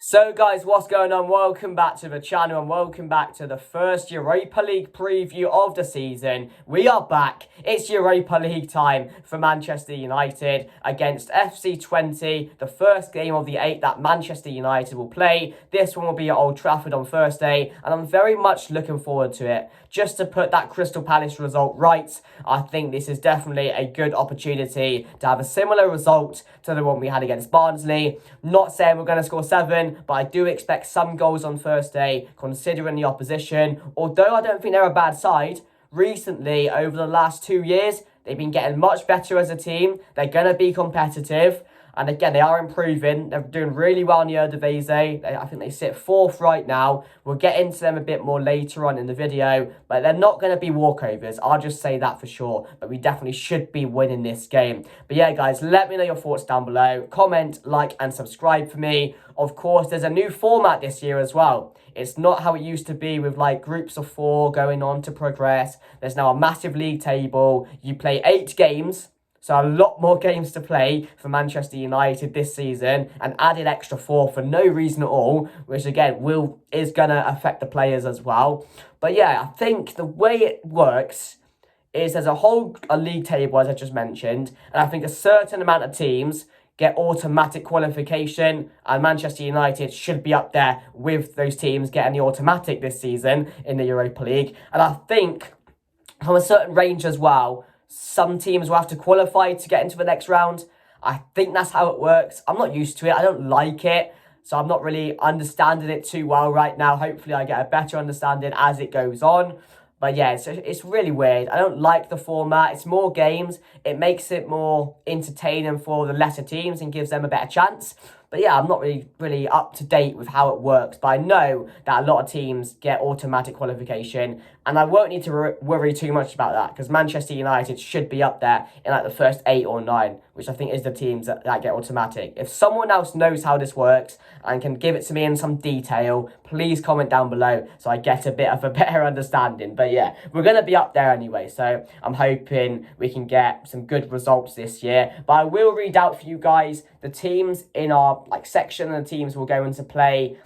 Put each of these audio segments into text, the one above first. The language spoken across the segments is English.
So guys, what's going on? Welcome back to the channel and welcome back to the first Europa League preview of the season. We are back. It's Europa League time for Manchester United against FC Twente, the first game of the 8 that Manchester United will play. This one will be at Old Trafford on Thursday and I'm very much looking forward to it. Just to put that Crystal Palace result right, I think this is definitely a good opportunity to have a similar result to the one we had against Barnsley. Not saying we're going to score 7, but I do expect some goals on Thursday, considering the opposition. Although I don't think they're a bad side, recently, over the last 2 years, they've been getting much better as a team. They're going to be competitive. And again, they are improving. They're doing really well in the Eredivisie. I think they sit 4th right now. We'll get into them a bit more later on in the video. But they're not going to be walkovers. I'll just say that for sure. But we definitely should be winning this game. But yeah, guys, let me know your thoughts down below. Comment, like, and subscribe for me. Of course, there's a new format this year as well. It's not how it used to be with like groups of 4 going on to progress. There's now a massive league table. You play 8 games. So a lot more games to play for Manchester United this season and added extra 4 for no reason at all, which again is going to affect the players as well. But yeah, I think the way it works is there's a league table, as I just mentioned, and I think a certain amount of teams get automatic qualification, and Manchester United should be up there with those teams getting the automatic this season in the Europa League. And I think from a certain range as well, some teams will have to qualify to get into the next round. I think that's how it works. I'm not used to it. I don't like it. So I'm not really understanding it too well right now. Hopefully I get a better understanding as it goes on. But yeah, it's really weird. I don't like the format. It's more games. It makes it more entertaining for the lesser teams and gives them a better chance. But yeah, I'm not really up to date with how it works. But I know that a lot of teams get automatic qualification. And I won't need to worry too much about that. Because Manchester United should be up there in like the first 8 or 9. Which I think is the teams that get automatic. If someone else knows how this works and can give it to me in some detail, please comment down below so I get a bit of a better understanding. But yeah, we're going to be up there anyway. So I'm hoping we can get some good results this year. But I will read out for you guys the teams in our section, and the teams we're going to play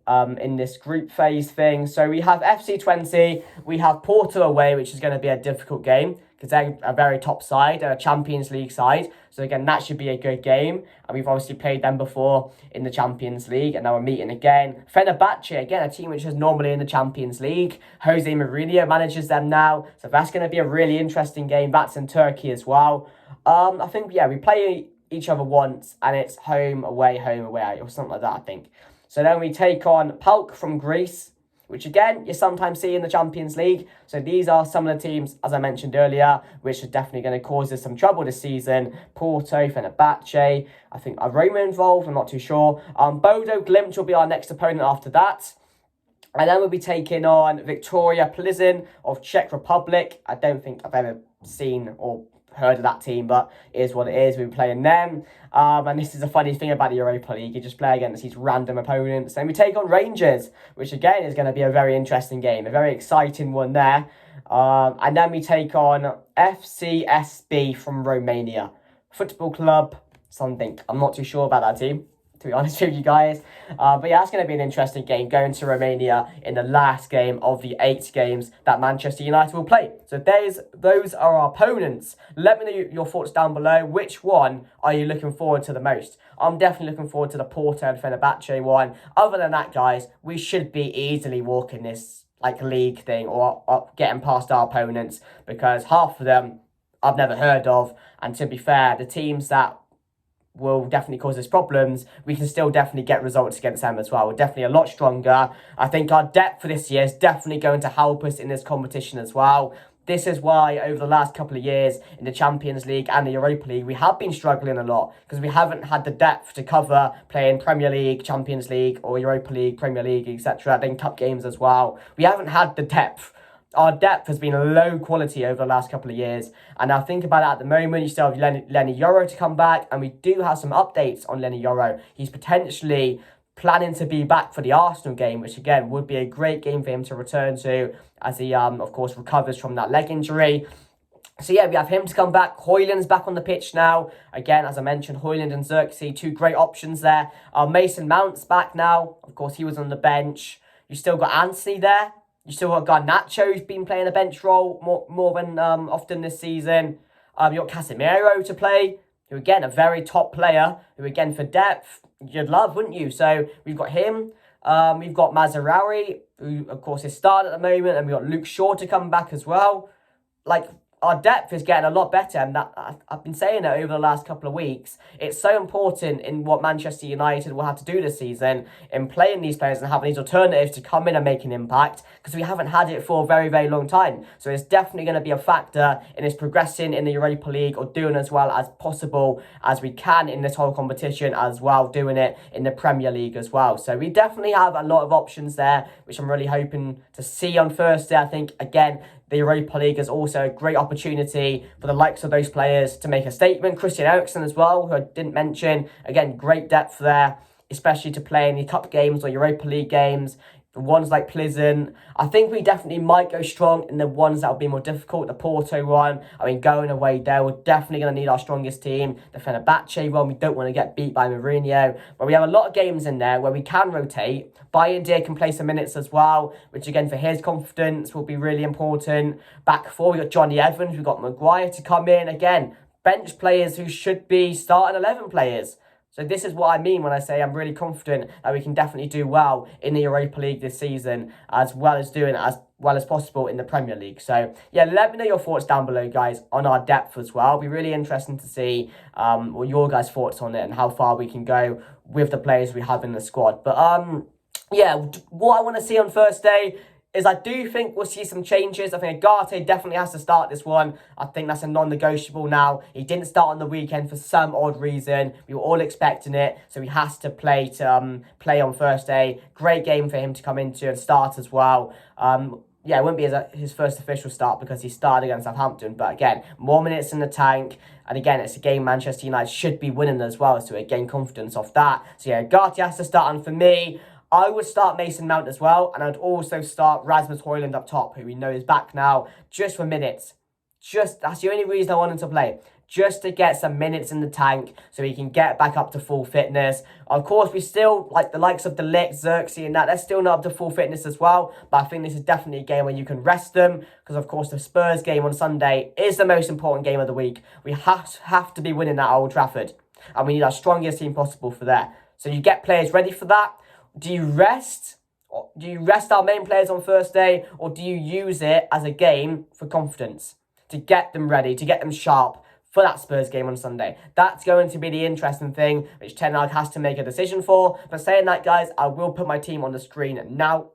in this group phase thing. So we have FC Twente, we have Porto away, which is going to be a difficult game because they're a very top side, a Champions League side. So again, that should be a good game. And we've obviously played them before in the Champions League, and now we're meeting again. Fenerbahce, again, a team which is normally in the Champions League. Jose Mourinho manages them now. So that's going to be a really interesting game. That's in Turkey as well. I think, yeah, we play each other once, and it's home, away, or something like that, I think. So then we take on PAOK from Greece, which again, you sometimes see in the Champions League. So these are some of the teams, as I mentioned earlier, which are definitely going to cause us some trouble this season. Porto, Fenerbahce, I think are Roma involved, I'm not too sure. Bodo Glimt will be our next opponent after that. And then we'll be taking on Victoria Plzeň of Czech Republic. I don't think I've ever seen or heard of that team, but it is what it is. We're playing them. And this is a funny thing about the Europa League. You just play against these random opponents. Then we take on Rangers, which again is going to be a very interesting game, a very exciting one there. And then we take on FCSB from Romania. Football Club, something. I'm not too sure about that team, to be honest with you guys. But yeah, that's going to be an interesting game, going to Romania in the last game of the 8 games that Manchester United will play. So those are our opponents. Let me know your thoughts down below. Which one are you looking forward to the most? I'm definitely looking forward to the Porto and Fenerbahce one. Other than that, guys, we should be easily walking this league thing or getting past our opponents, because half of them I've never heard of. And to be fair, the teams that will definitely cause us problems, we can still definitely get results against them as well. We're definitely a lot stronger. I think our depth for this year is definitely going to help us in this competition as well. This is why over the last couple of years in the Champions League and the Europa League, we have been struggling a lot because we haven't had the depth to cover playing Premier League, Champions League or Europa League, Premier League, etc. Then cup games as well. We haven't had the depth. Our depth has been low quality over the last couple of years. And now think about it, at the moment, you still have Lenny Yoro to come back. And we do have some updates on Lenny Yoro. He's potentially planning to be back for the Arsenal game, which again would be a great game for him to return to as he, of course, recovers from that leg injury. So yeah, we have him to come back. Hojlund's back on the pitch now. Again, as I mentioned, Hojlund and Xerxes, two great options there. Mason Mount's back now. Of course, he was on the bench. You still got Anthony there. You still got Garnacho, who's been playing a bench role more than often this season. You got Casemiro to play, who again, a very top player, who again, for depth, you'd love, wouldn't you? So we've got him. We've got Mazarawi, who of course is started at the moment, and we've got Luke Shaw to come back as well. Like, our depth is getting a lot better, and that I've been saying it over the last couple of weeks. It's so important in what Manchester United will have to do this season in playing these players and having these alternatives to come in and make an impact, because we haven't had it for a very, very long time. So it's definitely going to be a factor in us progressing in the Europa League or doing as well as possible as we can in this whole competition, as well doing it in the Premier League as well. So we definitely have a lot of options there, which I'm really hoping to see on Thursday. I think, again, the Europa League is also a great opportunity for the likes of those players to make a statement. Christian Eriksen as well, who I didn't mention. Again, great depth there, especially to play in the cup games or Europa League games. The ones like Pleasant, I think we definitely might go strong in the ones that will be more difficult. The Porto one, I mean, going away there, we're definitely going to need our strongest team. The Fenerbahce one, we don't want to get beat by Mourinho. But we have a lot of games in there where we can rotate. Bayern Deer can play some minutes as well, which again, for his confidence, will be really important. Back four, we've got Johnny Evans, we've got Maguire to come in. Again, bench players who should be starting 11 players. So this is what I mean when I say I'm really confident that we can definitely do well in the Europa League this season, as well as doing as well as possible in the Premier League. So yeah, let me know your thoughts down below, guys, on our depth as well. It'll be really interesting to see what your guys' thoughts on it and how far we can go with the players we have in the squad. But yeah, what I want to see on Thursday is I do think we'll see some changes. I think Agate definitely has to start this one. I think that's a non-negotiable now. He didn't start on the weekend for some odd reason. We were all expecting it, so he has to play on Thursday. Great game for him to come into and start as well. Yeah, it wouldn't be his first official start because he started against Southampton. But again, more minutes in the tank. And again, it's a game Manchester United should be winning as well, so it gain confidence off that. So yeah, Agate has to start, and for me, I would start Mason Mount as well, and I'd also start Rasmus Hojlund up top, who we know is back now, just for minutes. That's the only reason I want him to play. Just to get some minutes in the tank so he can get back up to full fitness. Of course, we still, like the likes of De Ligt, Xerxes and that, they're still not up to full fitness as well. But I think this is definitely a game where you can rest them, because of course the Spurs game on Sunday is the most important game of the week. We have to be winning at Old Trafford, and we need our strongest team possible for that. So you get players ready for that. Do you rest our main players on Thursday, or do you use it as a game for confidence, to get them ready, to get them sharp for that Spurs game on Sunday? That's going to be the interesting thing, which Ten Hag has to make a decision for. But saying that, guys, I will put my team on the screen now.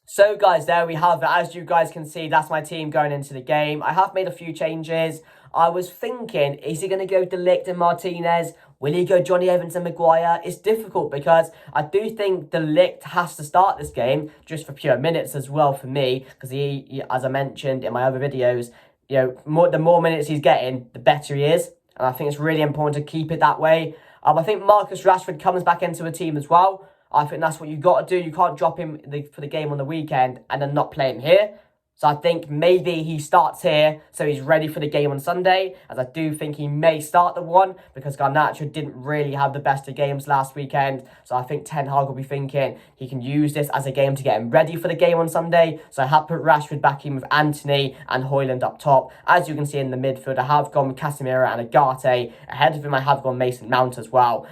So guys, there we have it. As you guys can see, that's my team going into the game. I have made a few changes. I was thinking, is he going to go De Ligt and Martinez? Will he go Johnny Evans and Maguire? It's difficult because I do think De Ligt has to start this game just for pure minutes as well for me, because he, as I mentioned in my other videos, you know, the more minutes he's getting, the better he is. And I think it's really important to keep it that way. I think Marcus Rashford comes back into the team as well. I think that's what you got to do. You can't drop him for the game on the weekend and then not play him here. So I think maybe he starts here so he's ready for the game on Sunday, as I do think he may start the one because Garnacho didn't really have the best of games last weekend. So I think Ten Hag will be thinking he can use this as a game to get him ready for the game on Sunday. So I have put Rashford back in with Anthony and Hojlund up top. As you can see in the midfield, I have gone with Casemiro and Agate. Ahead of him, I have gone Mason Mount as well.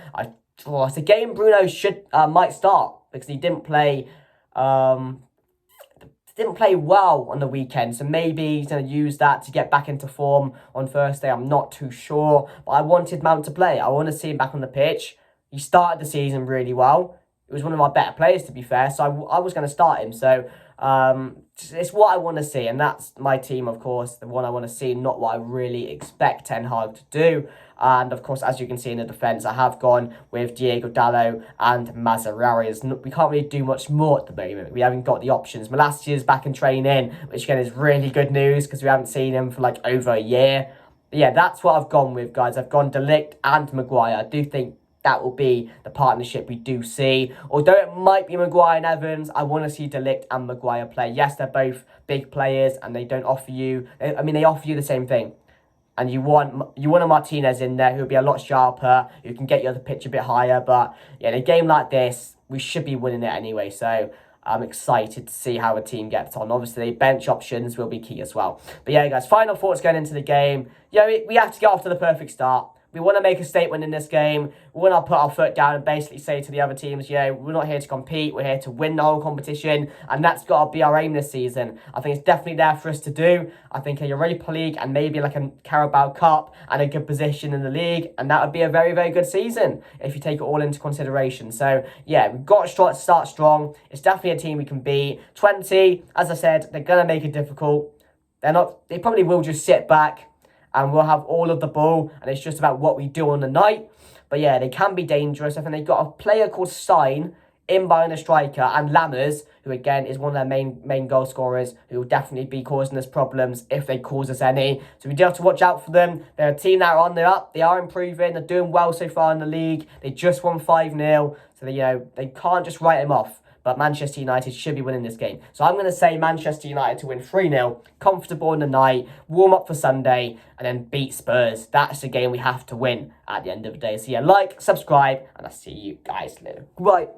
It's a game Bruno might start because he didn't play well on the weekend, so maybe he's going to use that to get back into form on Thursday. I'm not too sure, but I wanted Mount to play. I want to see him back on the pitch. He started the season really well. He was one of our better players, to be fair, so I was going to start him. So it's what I want to see, and that's my team, of course, the one I want to see, not what I really expect Ten Hag to do. And of course, as you can see in the defence, I have gone with Diego Dallo and Mazarawi. We can't really do much more at the moment. We haven't got the options. Malasia's back in training, which again is really good news because we haven't seen him for like over a year. But yeah, that's what I've gone with, guys. I've gone De Ligt and Maguire. I do think that will be the partnership we do see. Although it might be Maguire and Evans, I want to see De Ligt and Maguire play. Yes, they're both big players and they don't offer you, they offer you the same thing. And you want a Martinez in there who'll be a lot sharper, who can get you on the pitch a bit higher. But yeah, in a game like this, we should be winning it anyway. So I'm excited to see how the team gets on. Obviously, bench options will be key as well. But yeah, guys, final thoughts going into the game. Yeah, we have to get off to the perfect start. We want to make a statement in this game. We want to put our foot down and basically say to the other teams, we're not here to compete. We're here to win the whole competition. And that's got to be our aim this season. I think it's definitely there for us to do. I think a Europa League and maybe like a Carabao Cup and a good position in the league. And that would be a very, very good season if you take it all into consideration. So, yeah, we've got to start strong. It's definitely a team we can beat. Twente, as I said, they're going to make it difficult. They probably will just sit back and we'll have all of the ball, and it's just about what we do on the night. But yeah, they can be dangerous. I think they've got a player called Stein in behind a striker, and Lammers, who again is one of their main goal scorers, who will definitely be causing us problems if they cause us any. So we do have to watch out for them. They're a team that are on the up. They are improving. They're doing well so far in the league. They just won 5-0, so they can't just write them off. But Manchester United should be winning this game. So I'm going to say Manchester United to win 3-0, comfortable in the night, warm up for Sunday, and then beat Spurs. That's the game we have to win at the end of the day. So yeah, like, subscribe, and I'll see you guys later. Bye.